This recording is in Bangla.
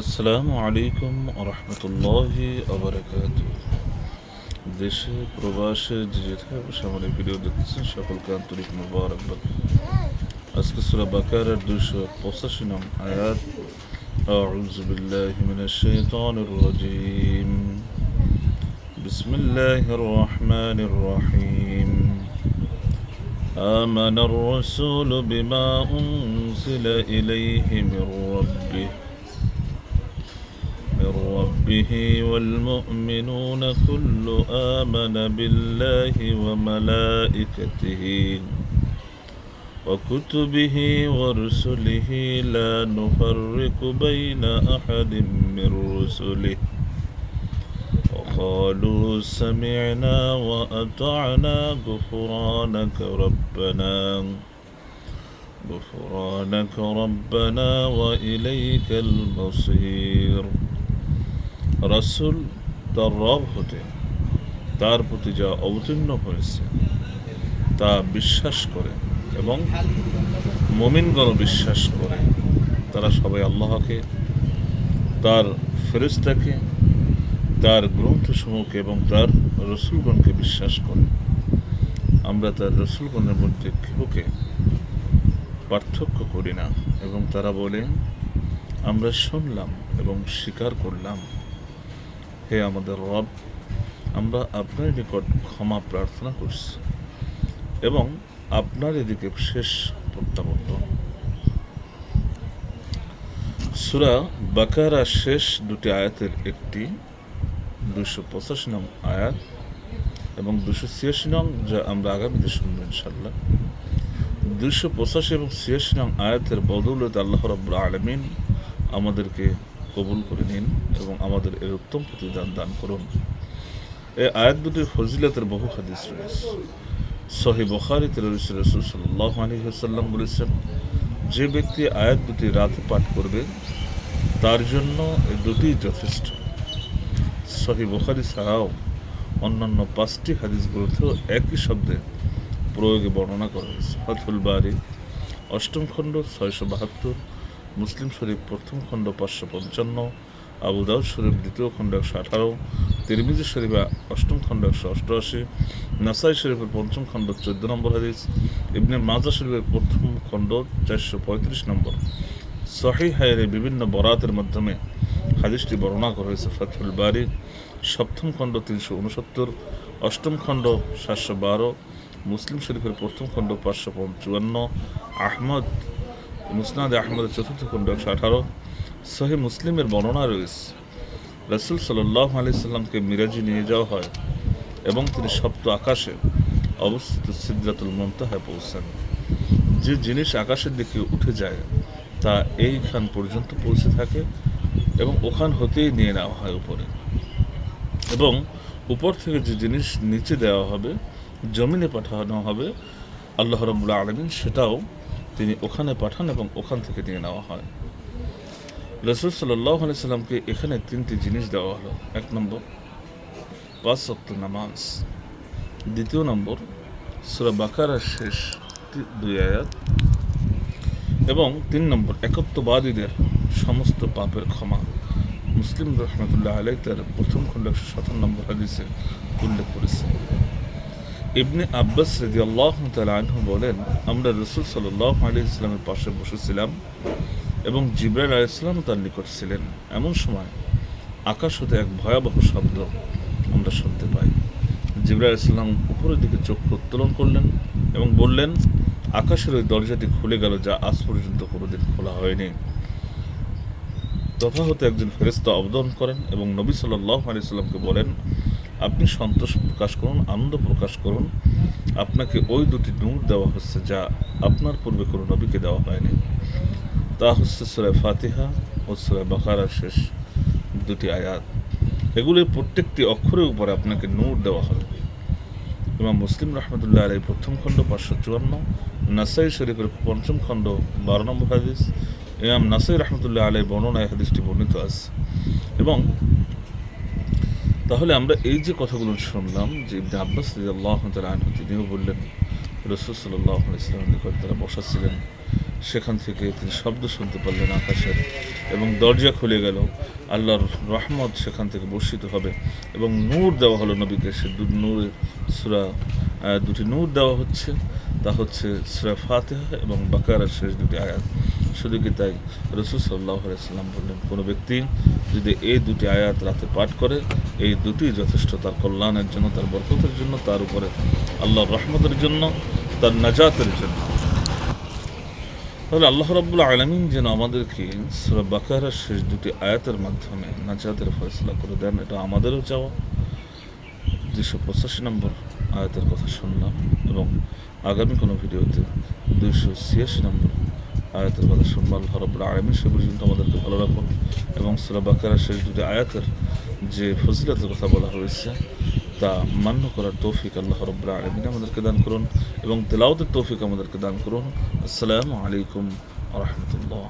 আসসালামু আলাইকুম রহমতুল্লাহি আবরাকাতুহ। দেশে প্রবাসে যে যেখানে বসে আমার এই ভিডিও দেখতেছেন সকলকে আন্তরিক মোবারকবাদ। আজকে সূরা বাকারার 285 নং আয়াত। আউযু বিল্লাহি মিনাশ শাইতানির রাজীম। বিসমিল্লাহির রহমানির রহিম। آمن الرسول بما أنزل إليه من ربه والمؤمنون كل آمن بالله وملائكته وكتبه ورسله لا نفرق بين أحد من رسله وقالوا سمعنا وأطعنا غفرانك ربنا وإليك المصير। রাসূল তার রব হতে তার প্রতি যা অবতীর্ণ হয়েছে তা বিশ্বাস করে এবং মুমিনগণ বিশ্বাস করে। তারা সবাই আল্লাহকে, তার ফেরেশতাকে, তার গ্রন্থসমূহকে এবং তার রসুলগণকে বিশ্বাস করে। আমরা তার রসুলগণের মধ্যে কেউকে পার্থক্য করি না এবং তারা বলে, আমরা শুনলাম এবং স্বীকার করলাম। হে আমাদের রব, আমরা আপনার নিকট ক্ষমা প্রার্থনা করছি এবং আপনার এদিকে শেষ প্রত্যাবর্তন। সূরা বাকারা শেষ দুটি আয়াতের একটি 285 নং আয়াত এবং 286 নং, যা আমরা আগামীতে শুনবো ইনশাআল্লাহ। 285 এবং 86 নং আয়াতের বদৌলতে আল্লাহ রাব্বুল আলামিন আমাদেরকে কবুল করে নিন এবং আমাদের এর উত্তম প্রতিদান দান করুন। এই আয়াত দুটির ফজিলতের বহু হাদিস রয়েছে। সহিহ বুখারীতে রাসূল সাল্লাল্লাহু আলাইহি ওয়াসাল্লাম বলেছেন, যে ব্যক্তি আয়াত দুটি রাতে পাঠ করবে তার জন্য এই দুটি যথেষ্ট। সহিহ বুখারী ছাড়াও অন্যান্য 5টি হাদিস গ্রন্থেও একই শব্দে প্রয়োগে বর্ণনা করা হয়েছে। ফাথুল বারী 8ম খণ্ড 672, মুসলিম শরীফ 1ম খণ্ড 555, আবু দাউদ শরীফ 2য় খণ্ড 118, তিরমিজি শরীফ 8ম খণ্ড 188, নাসাই শরীফের 5ম খণ্ড 14 নম্বর হাদিস, ইবনে মাজাহ শরীফের 1ম খণ্ড 435 নম্বর। সহিহাইনে বিভিন্ন বরাতের মাধ্যমে হাদিসটি বর্ণনা করা হয়েছে। ফাথুল বারী 7ম খণ্ড 369, 8ম খণ্ড 712, মুসলিম শরীফের 1ম খণ্ড 555, আহমদ মুসনাদে আহমদের 4র্থ খণ্ড 118, সহিহ মুসলিমের বর্ণনা রয়েছে রাসূল সাল্লাল্লাহু আলাইহি সাল্লামকে মিরাজে নিয়ে যাওয়া হয় এবং তিনি সপ্ত আকাশে অবস্থিত সিদরাতুল মুনতাহায় পৌঁছান। যে জিনিস আকাশের দিকে উঠে যায় তা এইখান পর্যন্ত পৌঁছে থাকে এবং ওখান হতেই নিয়ে নেওয়া হয় উপরে, এবং উপর থেকে যে জিনিস নিচে দেওয়া হবে, জমিনে পাঠানো হবে আল্লাহ রাব্বুল আলামিন, সেটাও তিনি ওখানে পাঠান এবং ওখান থেকে নিয়ে নেওয়া হয়। রাসূল সাল্লাল্লাহু আলাইহি সাল্লামকে এখানে 3টি জিনিস দেওয়া হলো। 1 নম্বর 5 ওয়াক্ত নামাজ, 2 নম্বর সূরা বাকারার শেষ 2 আয়াত, এবং 3 নম্বর একত্ববাদীদের সমস্ত পাপের ক্ষমা। মুসলিম রহমতুল্লাহ আলাইহি তার 1ম খণ্ড 157 নম্বর হাদিসে উল্লেখ করেছে। ইবনে আব্বাস রাদিয়াল্লাহু তাআলা আনহু বলেন, আমরা রাসূল সাল্লাল্লাহু আলাইহি সাল্লামের পাশে বসেছিলাম এবং জিবরাইল আলাইহিস সালাম তার নিকট ছিলেন। এমন সময় আকাশ হতে এক ভয়াবহ শব্দ আমরা শুনতে পাই। জিবরাইল আলাইহিস সালাম উপরের দিকে চক্ষু উত্তোলন করলেন এবং বললেন, আকাশের ওই দরজাটি খুলে গেল যা আজ পর্যন্ত কোনোদিন খোলা হয়নি। তথা হতে একজন ফেরেশতা অবতরণ করেন এবং নবী সাল্লাল্লাহু আলাইহি সাল্লামকে বলেন, আপনি সন্তোষ প্রকাশ করুন, আনন্দ প্রকাশ করুন, আপনাকে ওই দুটি নূর দেওয়া হচ্ছে যা আপনার পূর্বে কোনো নবীকে দেওয়া হয়নি। তা হচ্ছে সূরা ফাতিহা ও সূরা বাকারার শেষ 2টি আয়াত। এগুলির প্রত্যেকটি অক্ষরের উপরে আপনাকে নূর দেওয়া হবে। ইমাম মুসলিম রহমতুল্লাহ আলাইহি 1ম খণ্ড 554, নাসাই শরীফের 5ম খণ্ড 12 নম্বর হাদিস, ইমাম নাসাই রহমতুল্লাহ আলাইহি বর্ণনায় হাদিসটি বর্ণিত আছে। এবং তাহলে আমরা এই যে কথাগুলো শুনলাম, যে ইবনে আব্বাস রাদিয়াল্লাহু তাআলা আনহু তিনিও বললেন রাসূল সাল্লাল্লাহু আলাইহি ওয়াসাল্লামের নিকট তারা বসা ছিলেন, সেখান থেকে তিনি শব্দ শুনতে পারলেন আকাশের, এবং দরজা খুলে গেল, আল্লাহর রহমত সেখান থেকে বর্ষিত হবে, এবং নূর দেওয়া হলো নবীকে। সে নূরের সূরা, দুটি নূর দেওয়া হচ্ছে, তা হচ্ছে সূরা ফাতিহা এবং বাকারার শেষ দুটি আয়াত। শুধু কি তাই, রাসূল সাল্লাল্লাহু আলাইহি ওয়াসাল্লাম বললেন, কোনো ব্যক্তি যদি এই দুটি আয়াত রাতে পাঠ করে, এই দুটি যথেষ্ট তার কল্যাণের জন্য, তার বরকতের জন্য, তার উপরে আল্লাহর রহমতের জন্য, তার নাজাতের জন্য। তাহলে আল্লাহ রাব্বুল আলামিন যেন আমাদেরকে সূরা বাকারার শেষ দুটি আয়াতের মাধ্যমে নাজাতের ফয়সালা করে দেন, এটা আমাদেরও চাওয়া। 285 নম্বর আয়াতের কথা শুনলাম, এবং আগামী কোনো ভিডিওতে 286 নম্বর আয়াতের কথা শুনবো। আল্লাহ রাব্বুল আলামিন সে পর্যন্ত আমাদেরকে ভালো রাখুন, এবং সূরা বাকারার শেষ দুটি আয়াতের যে ফজিলতের কথা বলা হয়েছে তা মান্য করার তৌফিক আল্লাহ রাব্বুল আলামিন আমাদেরকে দান করুন, এবং তেলাওয়াতের তৌফিক আমাদেরকে দান করুন। আসসালামু আলাইকুম ওয়া রাহমাতুল্লাহ।